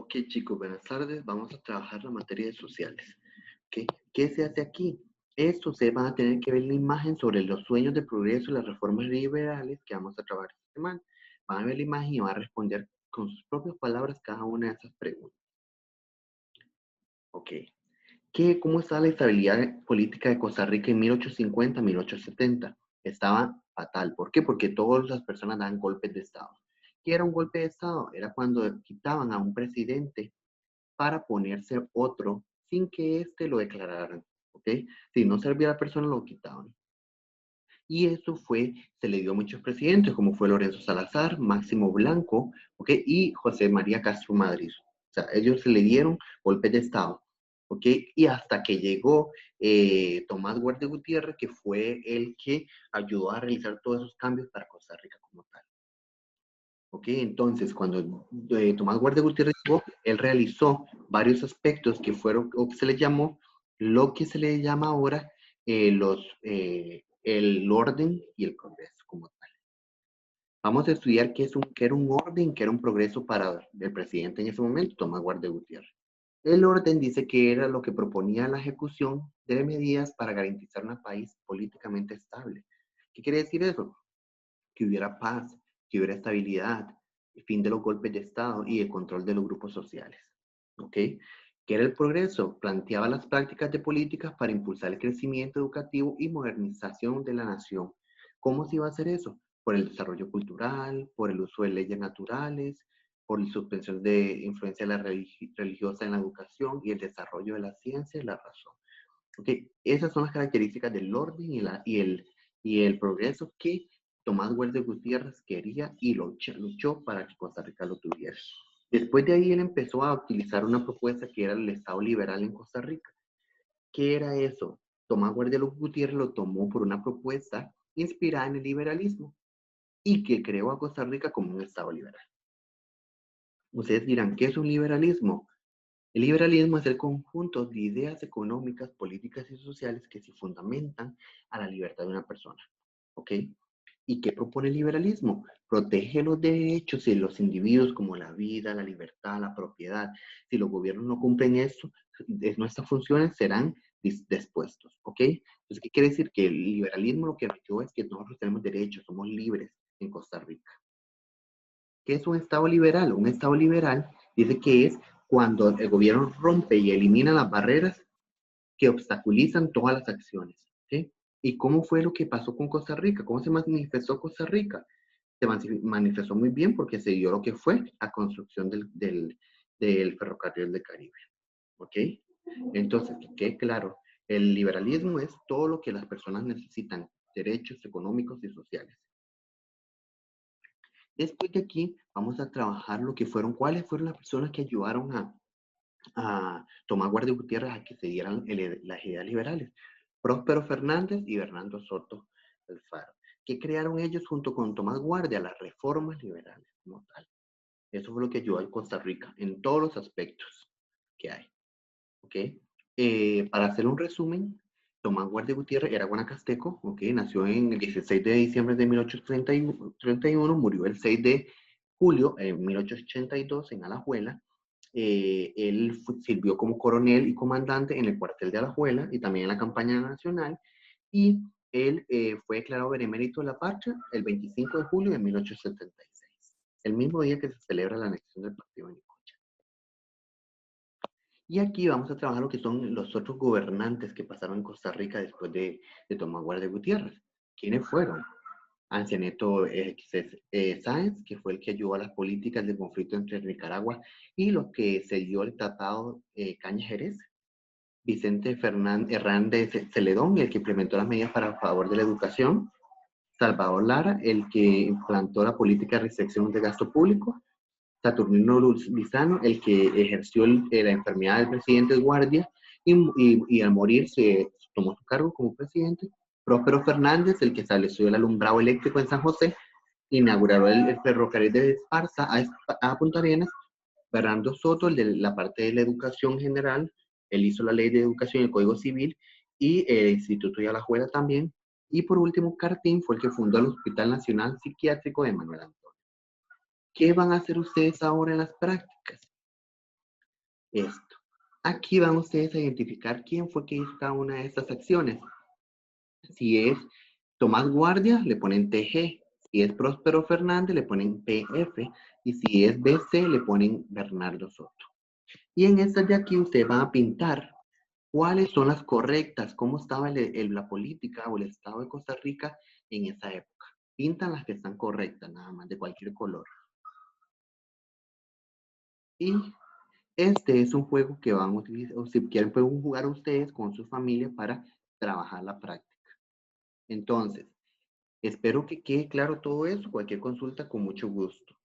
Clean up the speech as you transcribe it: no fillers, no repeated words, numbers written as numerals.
Ok, chicos, buenas tardes. Vamos a trabajar la materia de sociales. ¿Ok? ¿Qué se hace aquí? Esto se van a tener que ver la imagen sobre los sueños de progreso y las reformas liberales que vamos a trabajar esta semana. Van a ver la imagen y van a responder con sus propias palabras cada una de esas preguntas. Ok. ¿Cómo está la estabilidad política de Costa Rica en 1850-1870? Estaba fatal. ¿Por qué? Porque todas las personas daban golpes de Estado. ¿Qué era un golpe de Estado? Era cuando quitaban a un presidente para ponerse otro sin que éste lo declararan, ¿ok? Si no servía a la persona, lo quitaban. Y eso se le dio a muchos presidentes, como fue Lorenzo Salazar, Máximo Blanco, ¿ok? Y José María Castro Madrid. O sea, ellos se le dieron golpes de Estado, ¿ok? Y hasta que llegó Tomás Guardia Gutiérrez, que fue el que ayudó a realizar todos esos cambios para Costa Rica como tal. Ok, entonces cuando Tomás Guardia Gutiérrez llegó, él realizó varios aspectos que fueron, o que se le llamó, lo que se le llama ahora el orden y el progreso como tal. Vamos a estudiar qué era un orden, qué era un progreso para el presidente en ese momento, Tomás Guardia Gutiérrez. El orden dice que era lo que proponía la ejecución de medidas para garantizar un país políticamente estable. ¿Qué quiere decir eso? Que hubiera paz, que hubiera estabilidad, el fin de los golpes de Estado y el control de los grupos sociales. ¿Ok? ¿Qué era el progreso? Planteaba las prácticas de políticas para impulsar el crecimiento educativo y modernización de la nación. ¿Cómo se iba a hacer eso? Por el desarrollo cultural, por el uso de leyes naturales, por la suspensión de influencia de la religiosa en la educación y el desarrollo de la ciencia y la razón. ¿Ok? Esas son las características del orden y el progreso que Tomás Guardia Gutiérrez quería y luchó para que Costa Rica lo tuviera. Después de ahí él empezó a utilizar una propuesta que era el Estado liberal en Costa Rica. ¿Qué era eso? Tomás Guardia Gutiérrez lo tomó por una propuesta inspirada en el liberalismo y que creó a Costa Rica como un Estado liberal. Ustedes dirán, ¿qué es un liberalismo? El liberalismo es el conjunto de ideas económicas, políticas y sociales que se fundamentan a la libertad de una persona. ¿Ok? ¿Y qué propone el liberalismo? Protege los derechos de los individuos como la vida, la libertad, la propiedad. Si los gobiernos no cumplen esto, nuestras funciones serán dispuestos. ¿Ok? Entonces, ¿qué quiere decir? Que el liberalismo lo que requiere es que nosotros tenemos derechos, somos libres en Costa Rica. ¿Qué es un Estado liberal? Un Estado liberal dice que es cuando el gobierno rompe y elimina las barreras que obstaculizan todas las acciones. ¿Sí? ¿Y cómo fue lo que pasó con Costa Rica? ¿Cómo se manifestó Costa Rica? Se manifestó muy bien porque se dio lo que fue la construcción del ferrocarril del Caribe. ¿Ok? Entonces, que quede claro, el liberalismo es todo lo que las personas necesitan, derechos económicos y sociales. Después de aquí, vamos a trabajar cuáles fueron las personas que ayudaron a Tomás Guardia Gutiérrez a que se dieran las ideas liberales. Próspero Fernández y Bernardo Soto Alfaro. ¿Qué crearon ellos junto con Tomás Guardia? Las reformas liberales como tal. Eso fue lo que ayudó a Costa Rica en todos los aspectos que hay. ¿Ok? Para hacer un resumen, Tomás Guardia Gutiérrez era guanacasteco, ¿ok? Nació en el 16 de diciembre de 1831, murió el 6 de julio de 1882 en Alajuela. Él sirvió como coronel y comandante en el cuartel de Alajuela y también en la campaña nacional. Y él fue declarado benemérito de la patria el 25 de julio de 1876, el mismo día que se celebra la anexión del partido de Nicoya. Y aquí vamos a trabajar lo que son los otros gobernantes que pasaron en Costa Rica después de Tomás Guardia Gutiérrez. ¿Quiénes fueron? Ancianeto Sáenz, que fue el que ayudó a las políticas del conflicto entre Nicaragua y lo que se dio el Tratado Caña-Jerez. Vicente Hernández Celedón, el que implementó las medidas para el favor de la educación. Salvador Lara, el que implantó la política de restricción de gasto público. Saturnino Lizano, el que ejerció la enfermedad del presidente Guardia y al morir se tomó su cargo como presidente. Próspero Fernández, el que estableció el alumbrado eléctrico en San José, inauguró el ferrocarril de Esparza a Punta Arenas. Fernando Soto, el de la parte de la educación general, él hizo la ley de educación y el Código Civil y el Instituto de Alajuela también. Y por último, Cartín fue el que fundó el Hospital Nacional Psiquiátrico de Manuel Antonio. ¿Qué van a hacer ustedes ahora en las prácticas? esto. Aquí van ustedes a identificar quién fue que hizo cada una de estas acciones. Si es Tomás Guardia, le ponen TG. Si es Próspero Fernández, le ponen PF. Y si es BC, le ponen Bernardo Soto. Y en estas de aquí ustedes van a pintar cuáles son las correctas, cómo estaba la política o el estado de Costa Rica en esa época. Pintan las que están correctas, nada más, de cualquier color. Y este es un juego que van a utilizar, o si quieren pueden jugar ustedes con su familia para trabajar la práctica. Entonces, espero que quede claro todo eso. Cualquier consulta, con mucho gusto.